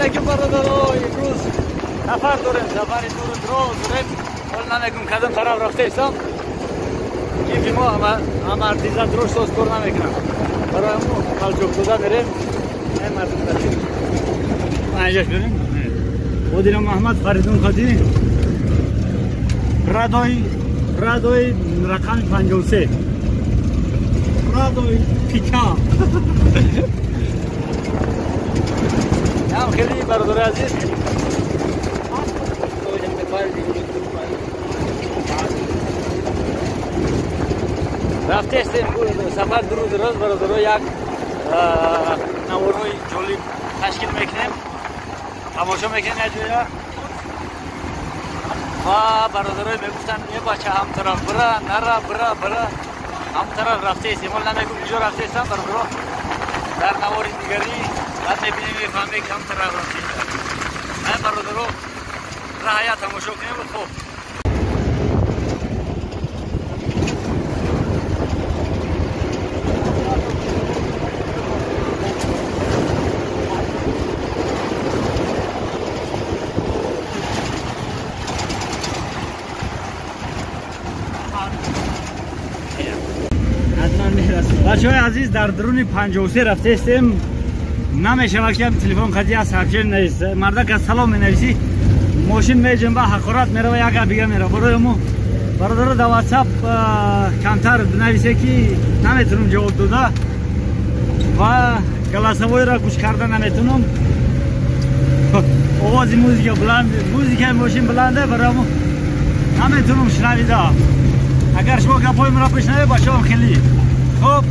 علیکم برادران. امروز سفر داریم، سفری دور دراز داریم. حالا نمیگم کدام طرف رفته ایستم. کیفی ما همه ارتیزا دروش ساز کار نمیکنم. برای ما قلجوک دودا میریم. این مردم داریم. ما اینجاش بریم. بودین محمد فریدون خاطی. رادوی رقم 53. رادوی پیکا. هم خیلی برادر عزیز. رفته استیم سفر دراز برادر یک نوروی جالب تشکیل میکنیم. تماشا میکنیم اینجا. و برادرای میگفتن یه بچه هم طرف برا نرا برا هم طرف رفته استیم. ولی نمیگم اینجا رفته استم برادرها در نواری دیگری بعد میبینیم میفهمیم که هم طرف رفته استم. این برادرها راه تماشا کنیم و خوب. بچه‌های عزیز در درون 53 رفته استیم. نمیشه که تلفن خطی از حقشن نیست. مردا که سلام مینویسی ماشین میجنبه حقارت میره و یک بیگه میره. برای ما برادر در واتساپ کمتر بنویسه که نمیتونم جواب داده و کلاسوی را گوش کرده نمیتونم. آواز موزیک بلند، موزیک ماشین بلنده برای ما نمیتونم شنویده. اگر شما گپای مرا بشنوید باشه خیلی خوب.